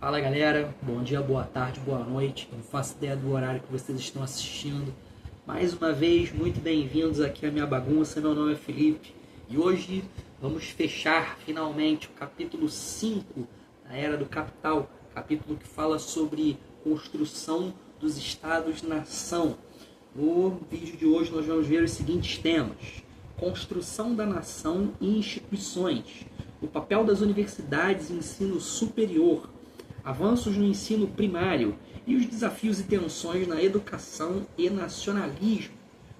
Fala galera, bom dia, boa tarde, boa noite. Não faço ideia do horário que vocês estão assistindo. Mais uma vez, muito bem-vindos aqui à minha bagunça. Meu nome é Felipe e hoje vamos fechar finalmente o capítulo 5 da Era do Capital, capítulo que fala sobre construção dos Estados-nação. No vídeo de hoje nós vamos ver os seguintes temas: construção da nação e instituições, o papel das universidades e ensino superior, avanços no ensino primário e os desafios e tensões na educação e nacionalismo.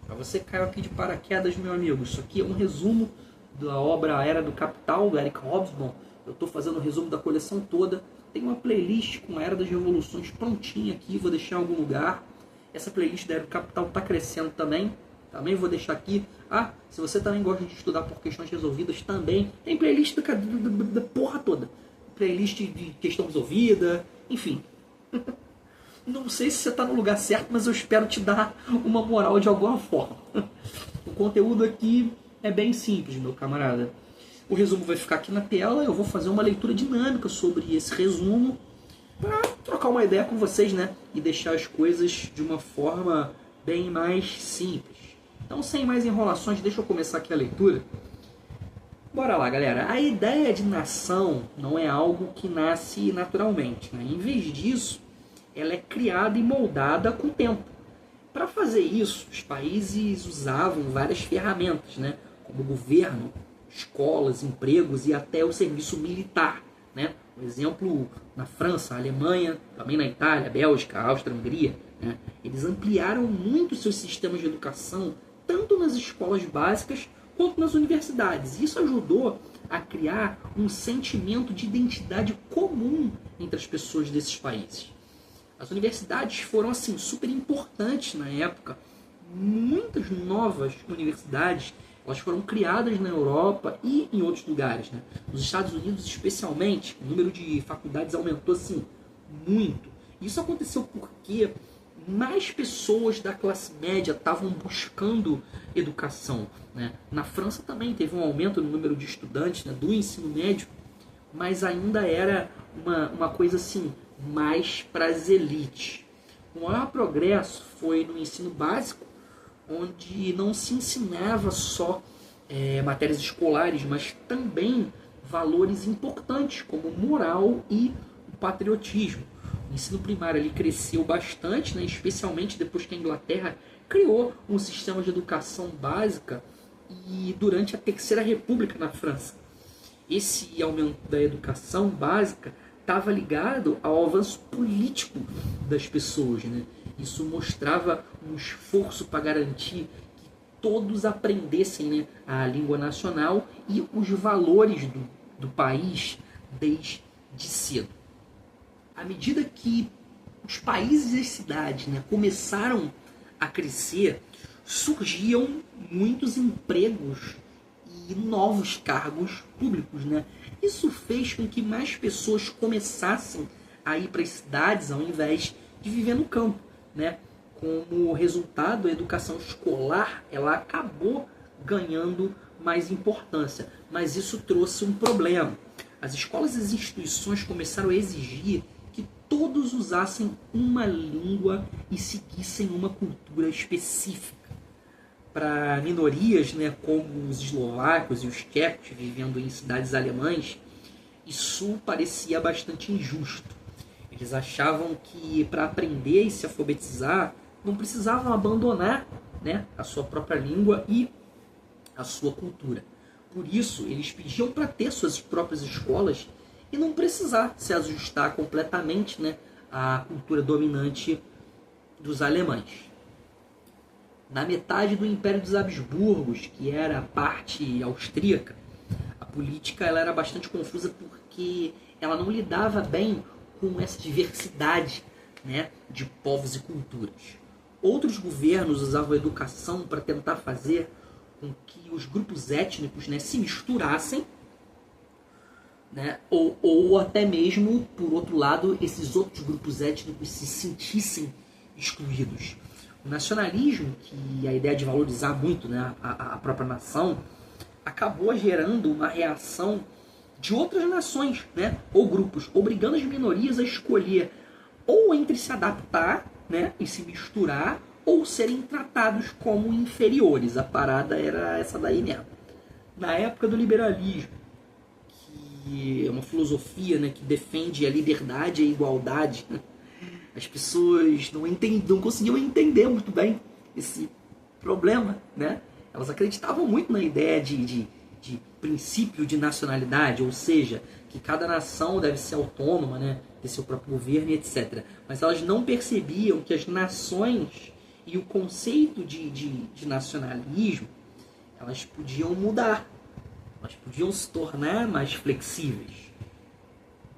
Para você que caiu aqui de paraquedas, meu amigo, isso aqui é um resumo da obra Era do Capital, do Eric Hobsbawm. Eu estou fazendo o resumo da coleção toda. Tem uma playlist com a Era das Revoluções prontinha aqui, vou deixar em algum lugar. Essa playlist da Era do Capital está crescendo também vou deixar aqui. Se você também gosta de estudar por questões resolvidas, também tem playlist da porra toda. Playlist de questão resolvida, enfim. Não sei se você está no lugar certo, mas eu espero te dar uma moral de alguma forma. O conteúdo aqui é bem simples, meu camarada. O resumo vai ficar aqui na tela, eu vou fazer uma leitura dinâmica sobre esse resumo para trocar uma ideia com vocês, né? E deixar as coisas de uma forma bem mais simples. Então, sem mais enrolações, deixa eu começar aqui a leitura. Bora lá, galera. A ideia de nação não é algo que nasce naturalmente, né? Em vez disso, ela é criada e moldada com o tempo. Para fazer isso, os países usavam várias ferramentas, né? Como o governo, escolas, empregos e até o serviço militar, né? Por exemplo, na França, a Alemanha, também na Itália, Bélgica, Áustria, Hungria, né? Eles ampliaram muito seus sistemas de educação, tanto nas escolas básicas quanto nas universidades. Isso ajudou a criar um sentimento de identidade comum entre as pessoas desses países. As universidades foram assim super importantes na época. Muitas novas universidades elas foram criadas na Europa e em outros lugares, né? Nos Estados Unidos, especialmente, o número de faculdades aumentou assim muito. Isso aconteceu porque mais pessoas da classe média estavam buscando educação, né? Na França também teve um aumento no número de estudantes, né, do ensino médio, mas ainda era uma coisa assim, mais para as elites. O maior progresso foi no ensino básico, onde não se ensinava só matérias escolares, mas também valores importantes como moral e patriotismo. O ensino primário ele cresceu bastante, né, especialmente depois que a Inglaterra criou um sistema de educação básica e durante a Terceira República na França. Esse aumento da educação básica estava ligado ao avanço político das pessoas, né? Isso mostrava um esforço para garantir que todos aprendessem, né, a língua nacional e os valores do país desde cedo. À medida que os países e as cidades, né, começaram a crescer, surgiam muitos empregos e novos cargos públicos, né? Isso fez com que mais pessoas começassem a ir para as cidades ao invés de viver no campo, né? Como resultado, a educação escolar ela acabou ganhando mais importância, mas isso trouxe um problema. As escolas e as instituições começaram a exigir que todos usassem uma língua e seguissem uma cultura específica. Para minorias, né, como os eslovacos e os tchecos vivendo em cidades alemãs, isso parecia bastante injusto. Eles achavam que para aprender e se alfabetizar não precisavam abandonar, né, a sua própria língua e a sua cultura. Por isso, eles pediam para ter suas próprias escolas e não precisar se ajustar completamente, né, à cultura dominante dos alemães. Na metade do Império dos Habsburgos, que era a parte austríaca, a política ela era bastante confusa porque ela não lidava bem com essa diversidade, né, de povos e culturas. Outros governos usavam a educação para tentar fazer com que os grupos étnicos, né, se misturassem, né, ou até mesmo, por outro lado, esses outros grupos étnicos se sentissem excluídos. O nacionalismo, que é a ideia de valorizar muito, né, a própria nação, acabou gerando uma reação de outras nações, né, ou grupos, obrigando as minorias a escolher ou entre se adaptar, né, e se misturar, ou serem tratados como inferiores. A parada era essa daí mesmo. Na época do liberalismo, que é uma filosofia, né, que defende a liberdade e a igualdade, né, as pessoas não conseguiam entender muito bem esse problema, né? Elas acreditavam muito na ideia de princípio de nacionalidade, ou seja, que cada nação deve ser autônoma, né, ter seu próprio governo, etc. Mas elas não percebiam que as nações e o conceito de nacionalismo, elas podiam mudar, elas podiam se tornar mais flexíveis.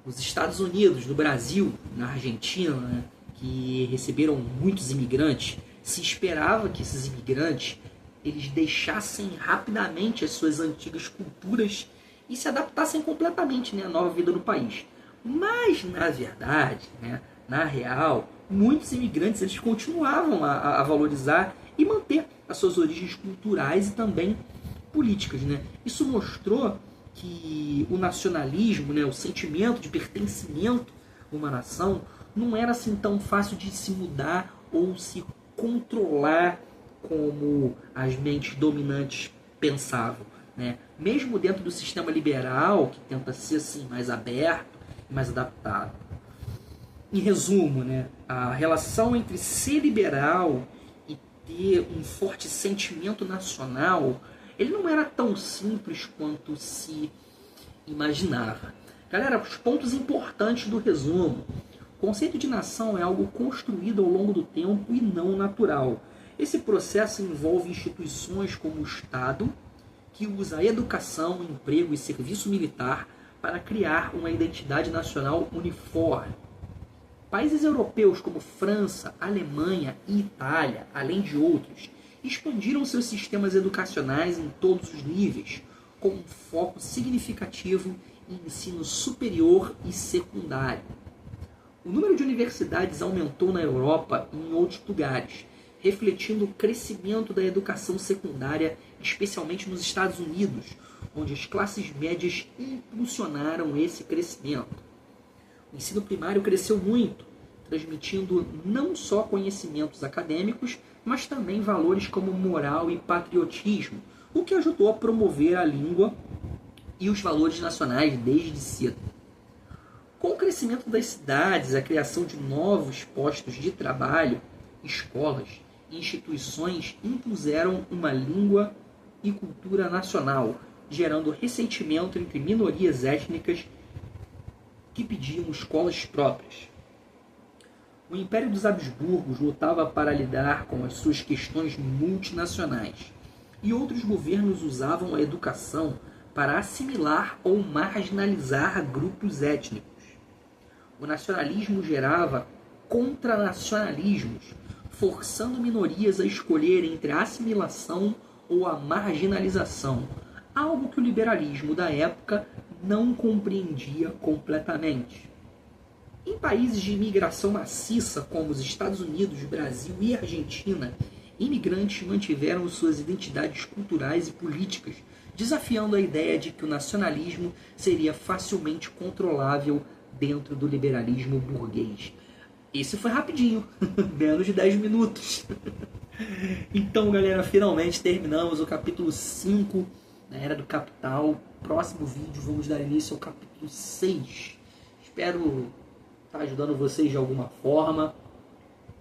Os Estados Unidos, no Brasil, na Argentina, né, que receberam muitos imigrantes, se esperava que esses imigrantes eles deixassem rapidamente as suas antigas culturas e se adaptassem completamente, né, à nova vida no país. Mas, na verdade, né, na real, muitos imigrantes eles continuavam a valorizar e manter as suas origens culturais e também políticas, né? Isso mostrou que o nacionalismo, né, o sentimento de pertencimento a uma nação, não era assim tão fácil de se mudar ou se controlar como as mentes dominantes pensavam, né? Mesmo dentro do sistema liberal, que tenta ser assim, mais aberto e mais adaptado. Em resumo, né, a relação entre ser liberal e ter um forte sentimento nacional, ele não era tão simples quanto se imaginava. Galera, os pontos importantes do resumo. O conceito de nação é algo construído ao longo do tempo e não natural. Esse processo envolve instituições como o Estado, que usa a educação, emprego e serviço militar para criar uma identidade nacional uniforme. Países europeus como França, Alemanha e Itália, além de outros, expandiram seus sistemas educacionais em todos os níveis, com um foco significativo em ensino superior e secundário. O número de universidades aumentou na Europa e em outros lugares, refletindo o crescimento da educação secundária, especialmente nos Estados Unidos, onde as classes médias impulsionaram esse crescimento. O ensino primário cresceu muito, transmitindo não só conhecimentos acadêmicos, mas também valores como moral e patriotismo, o que ajudou a promover a língua e os valores nacionais desde cedo. Com o crescimento das cidades, a criação de novos postos de trabalho, escolas e instituições impuseram uma língua e cultura nacional, gerando ressentimento entre minorias étnicas que pediam escolas próprias. O Império dos Habsburgos lutava para lidar com as suas questões multinacionais, e outros governos usavam a educação para assimilar ou marginalizar grupos étnicos. O nacionalismo gerava contranacionalismos, forçando minorias a escolher entre a assimilação ou a marginalização, algo que o liberalismo da época não compreendia completamente. Em países de imigração maciça como os Estados Unidos, Brasil e Argentina, imigrantes mantiveram suas identidades culturais e políticas, desafiando a ideia de que o nacionalismo seria facilmente controlável dentro do liberalismo burguês. Esse foi rapidinho, menos de 10 minutos. Então, galera, finalmente terminamos o capítulo 5 da Era do Capital. Próximo vídeo vamos dar início ao capítulo 6. Espero estar ajudando vocês de alguma forma.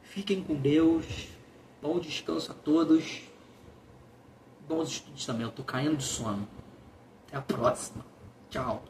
Fiquem com Deus. Bom descanso a todos. Bons estudos também. Eu tô caindo de sono. Até a próxima. Tchau.